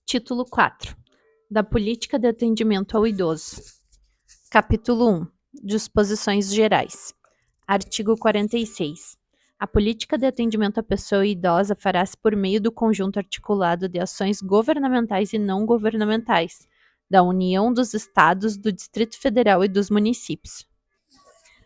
Título 4. Da Política de Atendimento ao Idoso. Capítulo 1. Disposições gerais. Artigo 46. A política de atendimento à pessoa idosa fará-se por meio do conjunto articulado de ações governamentais e não governamentais, da União, dos Estados, do Distrito Federal e dos municípios.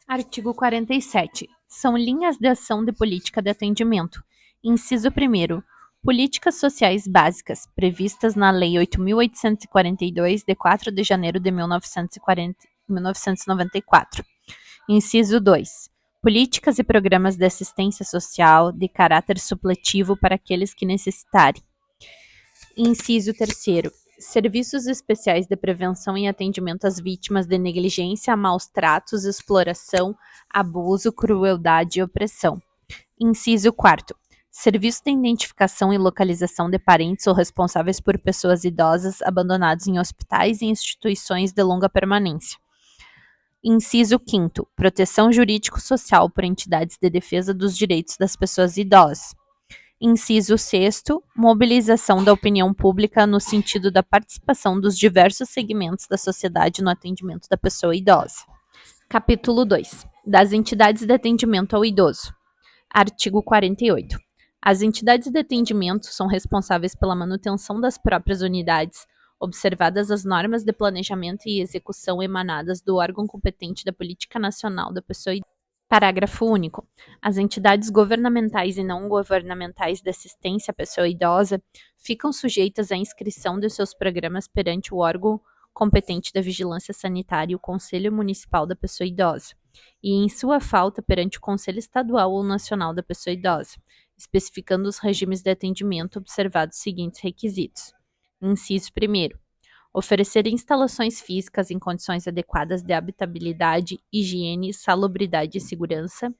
Artigo 47. São linhas de ação de política de atendimento. Inciso 1º. Políticas sociais básicas, previstas na Lei 8.842, de 4 de janeiro de 1994. Inciso 2. Políticas e programas de assistência social de caráter supletivo para aqueles que necessitarem. Inciso 3º. Serviços especiais de prevenção e atendimento às vítimas de negligência, maus tratos, exploração, abuso, crueldade e opressão. Inciso 4º. Serviço de identificação e localização de parentes ou responsáveis por pessoas idosas abandonados em hospitais e instituições de longa permanência. Inciso 5º. Proteção jurídico-social por entidades de defesa dos direitos das pessoas idosas. Inciso 6º. Mobilização da opinião pública no sentido da participação dos diversos segmentos da sociedade no atendimento da pessoa idosa. Capítulo 2. Das entidades de atendimento ao idoso. Artigo 48. As entidades de atendimento são responsáveis pela manutenção das próprias unidades, observadas as normas de planejamento e execução emanadas do órgão competente da Política Nacional da Pessoa Idosa. Parágrafo único. As entidades governamentais e não governamentais de assistência à pessoa idosa ficam sujeitas à inscrição de seus programas perante o órgão competente da Vigilância Sanitária e o Conselho Municipal da Pessoa Idosa, e, em sua falta, perante o Conselho Estadual ou Nacional da Pessoa Idosa, especificando os regimes de atendimento observados os seguintes requisitos. Inciso 1º. Oferecer instalações físicas em condições adequadas de habitabilidade, higiene, salubridade e segurança.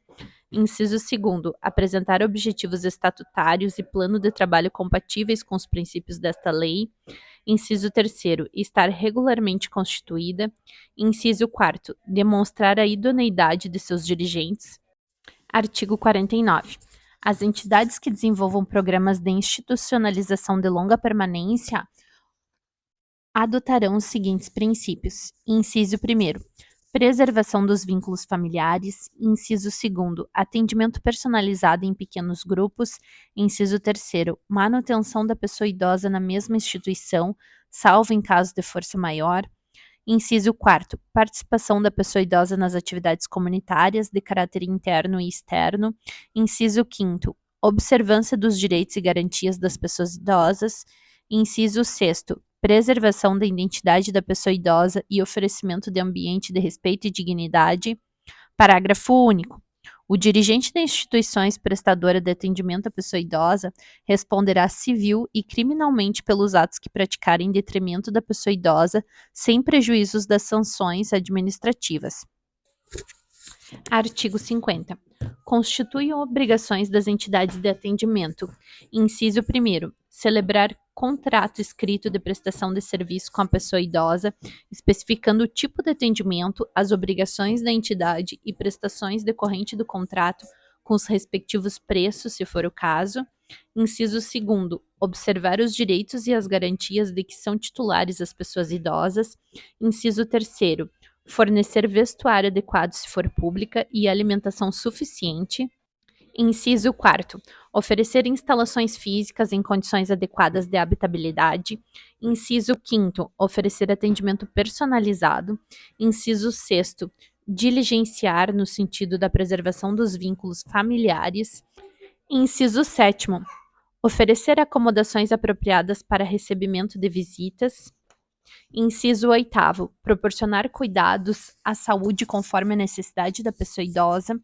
Inciso 2º. Apresentar objetivos estatutários e plano de trabalho compatíveis com os princípios desta lei. Inciso 3º. Estar regularmente constituída. Inciso 4º. Demonstrar a idoneidade de seus dirigentes. Artigo 49. As entidades que desenvolvam programas de institucionalização de longa permanência adotarão os seguintes princípios. Inciso 1º. Preservação dos vínculos familiares. Inciso 2º. Atendimento personalizado em pequenos grupos. Inciso 3º. Manutenção da pessoa idosa na mesma instituição, salvo em caso de força maior. Inciso 4º. Participação da pessoa idosa nas atividades comunitárias de caráter interno e externo. Inciso 5º. Observância dos direitos e garantias das pessoas idosas. Inciso 6º. Preservação da identidade da pessoa idosa e oferecimento de ambiente de respeito e dignidade. Parágrafo único. O dirigente da instituição prestadora de atendimento à pessoa idosa responderá civil e criminalmente pelos atos que praticar em detrimento da pessoa idosa, sem prejuízos das sanções administrativas. Artigo 50. Constituem obrigações das entidades de atendimento. Inciso 1º. Celebrar contrato escrito de prestação de serviço com a pessoa idosa, especificando o tipo de atendimento, as obrigações da entidade e prestações decorrentes do contrato, com os respectivos preços, se for o caso. Inciso 2º. Observar os direitos e as garantias de que são titulares as pessoas idosas. Inciso 3º. Fornecer vestuário adequado se for pública e alimentação suficiente. Inciso 4º. Oferecer instalações físicas em condições adequadas de habitabilidade. Inciso 5º. Oferecer atendimento personalizado. Inciso 6º. Diligenciar no sentido da preservação dos vínculos familiares. Inciso 7º. Oferecer acomodações apropriadas para recebimento de visitas. Inciso 8º. Proporcionar cuidados à saúde conforme a necessidade da pessoa idosa.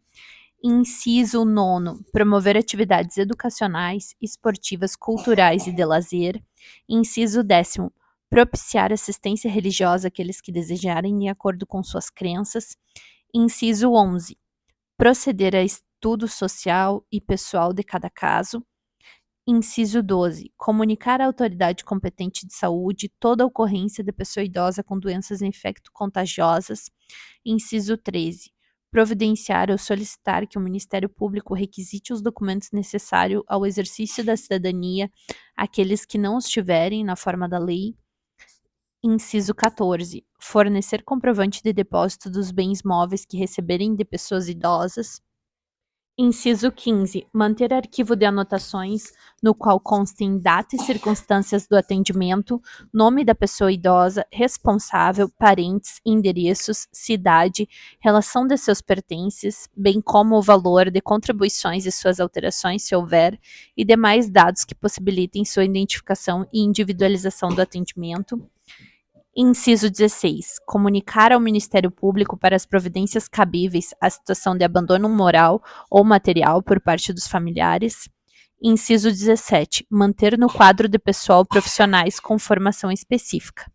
Inciso 9º. Promover atividades educacionais, esportivas, culturais e de lazer. Inciso 10º. Propiciar assistência religiosa àqueles que desejarem de acordo com suas crenças. Inciso 11º. Proceder a estudo social e pessoal de cada caso. Inciso 12º. Comunicar à autoridade competente de saúde toda ocorrência de pessoa idosa com doenças infecto-contagiosas. Inciso 13º. providenciar ou solicitar que o Ministério Público requisite os documentos necessários ao exercício da cidadania àqueles que não os tiverem na forma da lei. Inciso 14. Fornecer comprovante de depósito dos bens móveis que receberem de pessoas idosas. Inciso 15. Manter arquivo de anotações no qual constem data e circunstâncias do atendimento, nome da pessoa idosa, responsável, parentes, endereços, cidade, relação de seus pertences, bem como o valor de contribuições e suas alterações, se houver, e demais dados que possibilitem sua identificação e individualização do atendimento. Inciso 16. Comunicar ao Ministério Público para as providências cabíveis a situação de abandono moral ou material por parte dos familiares. Inciso 17. Manter no quadro de pessoal profissionais com formação específica.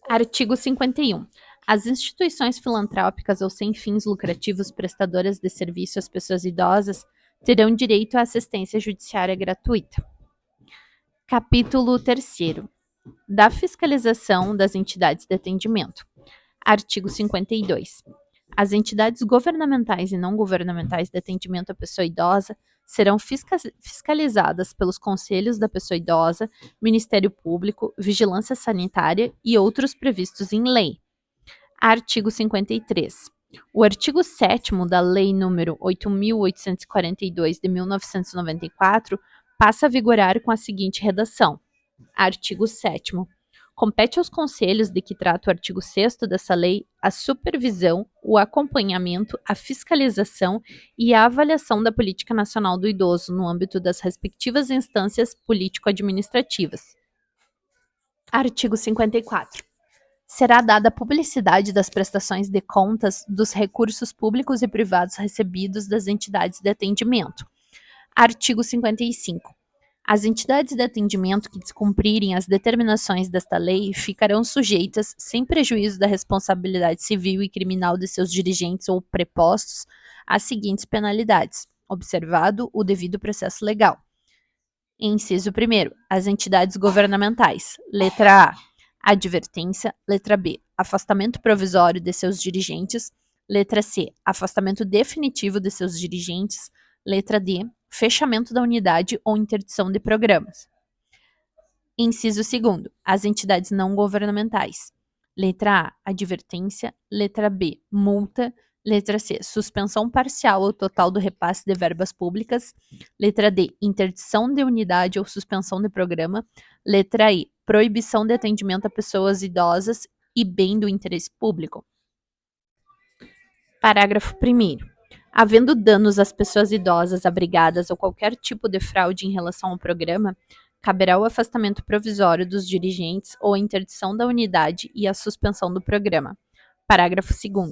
Artigo 51. As instituições filantrópicas ou sem fins lucrativos prestadoras de serviço às pessoas idosas terão direito à assistência judiciária gratuita. Capítulo 3º. Da fiscalização das entidades de atendimento. Artigo 52. As entidades governamentais e não governamentais de atendimento à pessoa idosa serão fiscalizadas pelos conselhos da pessoa idosa, Ministério Público, Vigilância Sanitária e outros previstos em lei. Artigo 53. O artigo 7º da Lei nº 8.842 de 1994 passa a vigorar com a seguinte redação. Artigo 7º. Compete aos conselhos de que trata o artigo 6º dessa lei a supervisão, o acompanhamento, a fiscalização e a avaliação da política nacional do idoso no âmbito das respectivas instâncias político-administrativas. Artigo 54. Será dada publicidade das prestações de contas dos recursos públicos e privados recebidos das entidades de atendimento. Artigo 55. As entidades de atendimento que descumprirem as determinações desta lei ficarão sujeitas, sem prejuízo da responsabilidade civil e criminal de seus dirigentes ou prepostos, às seguintes penalidades, observado o devido processo legal. Inciso 1º. As entidades governamentais. Letra A. Advertência. Letra B. Afastamento provisório de seus dirigentes. Letra C. Afastamento definitivo de seus dirigentes. Letra D. Fechamento da unidade ou interdição de programas. Inciso 2º. As entidades não governamentais. Letra A. Advertência. Letra B. Multa. Letra C. Suspensão parcial ou total do repasse de verbas públicas. Letra D. Interdição de unidade ou suspensão de programa. Letra E. Proibição de atendimento a pessoas idosas e bem do interesse público. Parágrafo 1º. Havendo danos às pessoas idosas abrigadas ou qualquer tipo de fraude em relação ao programa, caberá o afastamento provisório dos dirigentes ou a interdição da unidade e a suspensão do programa. Parágrafo 2º.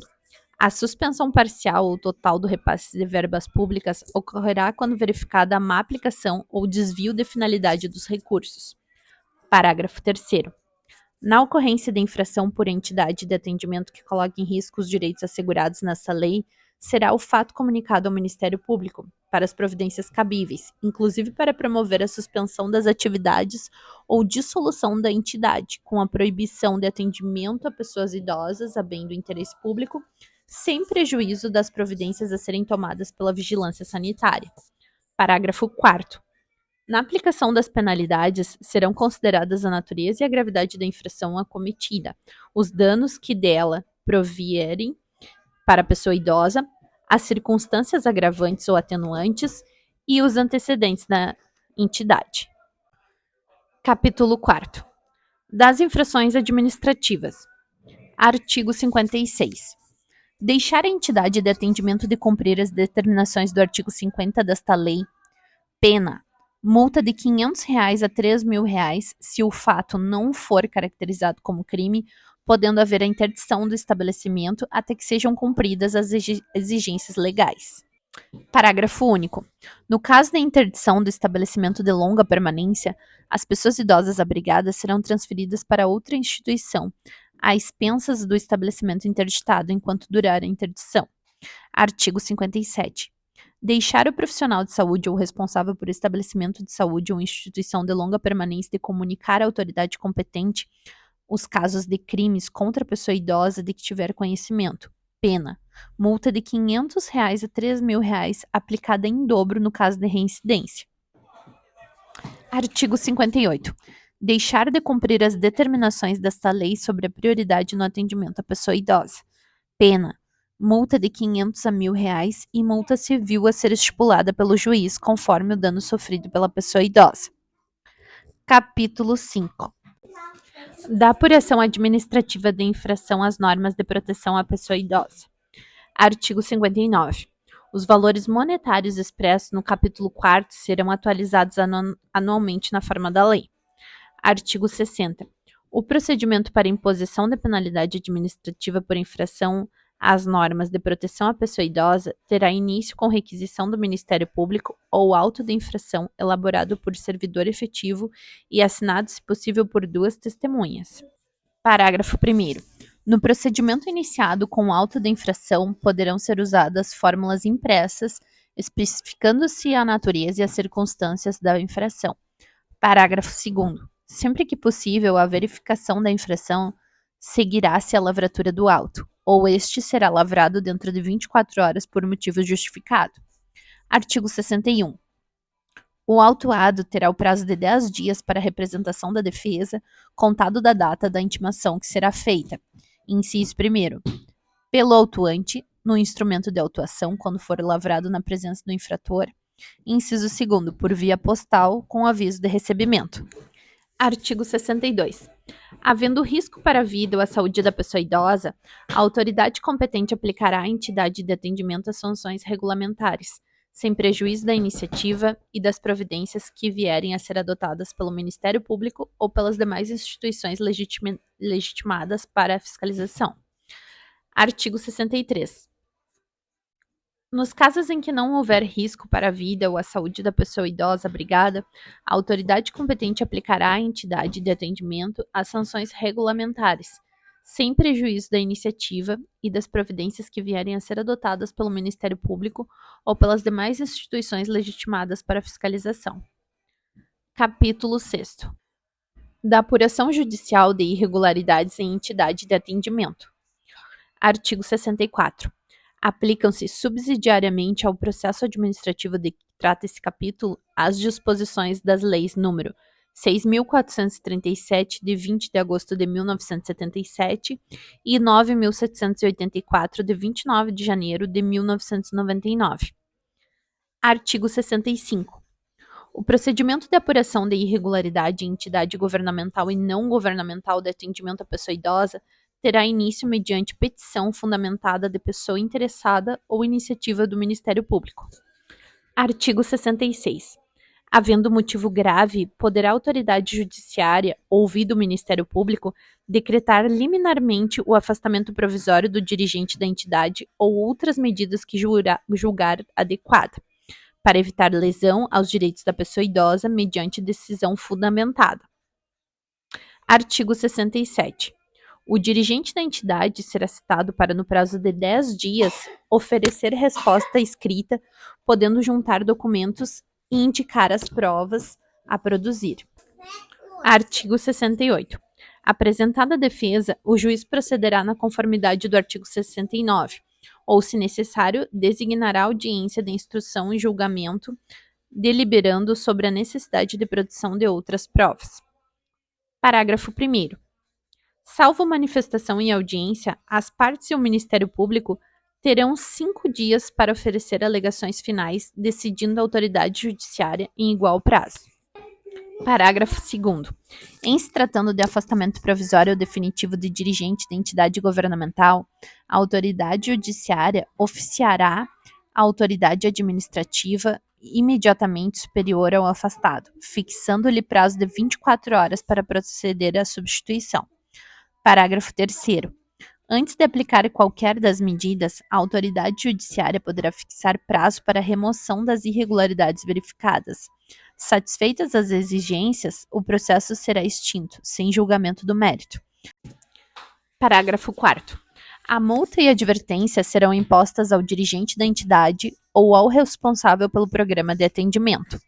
A suspensão parcial ou total do repasse de verbas públicas ocorrerá quando verificada a má aplicação ou desvio de finalidade dos recursos. Parágrafo 3º. Na ocorrência de infração por entidade de atendimento que coloque em risco os direitos assegurados nessa lei, será o fato comunicado ao Ministério Público para as providências cabíveis, inclusive para promover a suspensão das atividades ou dissolução da entidade, com a proibição de atendimento a pessoas idosas a bem do interesse público, sem prejuízo das providências a serem tomadas pela vigilância sanitária. Parágrafo 4º. Na aplicação das penalidades, serão consideradas a natureza e a gravidade da infração acometida, os danos que dela provierem para a pessoa idosa, as circunstâncias agravantes ou atenuantes e os antecedentes da entidade. Capítulo 4º. Das infrações administrativas. Artigo 56. Deixar a entidade de atendimento de cumprir as determinações do artigo 50 desta lei. Pena. Multa de R$ 500 a R$ 3.000 se o fato não for caracterizado como crime, podendo haver a interdição do estabelecimento até que sejam cumpridas as exigências legais. Parágrafo único. No caso da interdição do estabelecimento de longa permanência, as pessoas idosas abrigadas serão transferidas para outra instituição, a expensas do estabelecimento interditado enquanto durar a interdição. Artigo 57. Deixar o profissional de saúde ou responsável por estabelecimento de saúde ou instituição de longa permanência de comunicar à autoridade competente os casos de crimes contra a pessoa idosa de que tiver conhecimento. Pena. multa de R$ 500 a R$ 3.000 aplicada em dobro no caso de reincidência. Artigo 58. Deixar de cumprir as determinações desta lei sobre a prioridade no atendimento à pessoa idosa. Pena: multa de R$ 500 a R$ 1.000 e multa civil a ser estipulada pelo juiz conforme o dano sofrido pela pessoa idosa. Capítulo 5. Da apuração administrativa de infração às normas de proteção à pessoa idosa. Artigo 59. Os valores monetários expressos no capítulo 4º serão atualizados anualmente na forma da lei. Artigo 60. O procedimento para imposição de penalidade administrativa por infração às normas de proteção à pessoa idosa terá início com requisição do Ministério Público ou auto de infração elaborado por servidor efetivo e assinado, se possível, por 2 testemunhas. Parágrafo 1º. No procedimento iniciado com auto de infração, poderão ser usadas fórmulas impressas, especificando-se a natureza e as circunstâncias da infração. Parágrafo 2º. Sempre que possível, a verificação da infração seguirá-se a lavratura do auto, ou este será lavrado dentro de 24 horas por motivo justificado. Artigo 61. O autuado terá o prazo de 10 dias para a representação da defesa, contado da data da intimação que será feita. Inciso 1º. Pelo autuante, no instrumento de autuação, quando for lavrado na presença do infrator. Inciso 2º. Por via postal, com aviso de recebimento. Artigo 62. Havendo risco para a vida ou a saúde da pessoa idosa, a autoridade competente aplicará à entidade de atendimento as sanções regulamentares, sem prejuízo da iniciativa e das providências que vierem a ser adotadas pelo Ministério Público ou pelas demais instituições legitimadas para a fiscalização. Artigo 63. Nos casos em que não houver risco para a vida ou a saúde da pessoa idosa abrigada, a autoridade competente aplicará à entidade de atendimento as sanções regulamentares, sem prejuízo da iniciativa e das providências que vierem a ser adotadas pelo Ministério Público ou pelas demais instituições legitimadas para a fiscalização. Capítulo 6º. Da apuração judicial de irregularidades em entidade de atendimento. Artigo 64. Aplicam-se subsidiariamente ao processo administrativo de que trata esse capítulo as disposições das leis nº 6.437, de 20 de agosto de 1977, e 9.784, de 29 de janeiro de 1999. Artigo 65. O procedimento de apuração de irregularidade em entidade governamental e não governamental de atendimento à pessoa idosa terá início mediante petição fundamentada de pessoa interessada ou iniciativa do Ministério Público. Artigo 66. Havendo motivo grave, poderá a autoridade judiciária, ouvido o Ministério Público, decretar liminarmente o afastamento provisório do dirigente da entidade ou outras medidas que julgar adequada, para evitar lesão aos direitos da pessoa idosa mediante decisão fundamentada. Artigo 67. O dirigente da entidade será citado para, no prazo de 10 dias, oferecer resposta escrita, podendo juntar documentos e indicar as provas a produzir. Artigo 68. Apresentada a defesa, o juiz procederá na conformidade do artigo 69, ou, se necessário, designará audiência de instrução e julgamento, deliberando sobre a necessidade de produção de outras provas. Parágrafo 1º. Salvo manifestação em audiência, as partes e o Ministério Público terão 5 dias para oferecer alegações finais, decidindo a autoridade judiciária em igual prazo. Parágrafo 2º. Em se tratando de afastamento provisório ou definitivo de dirigente da entidade governamental, a autoridade judiciária oficiará a autoridade administrativa imediatamente superior ao afastado, fixando-lhe prazo de 24 horas para proceder à substituição. Parágrafo 3º. Antes de aplicar qualquer das medidas, a autoridade judiciária poderá fixar prazo para a remoção das irregularidades verificadas. Satisfeitas as exigências, o processo será extinto, sem julgamento do mérito. Parágrafo 4º. A multa e a advertência serão impostas ao dirigente da entidade ou ao responsável pelo programa de atendimento.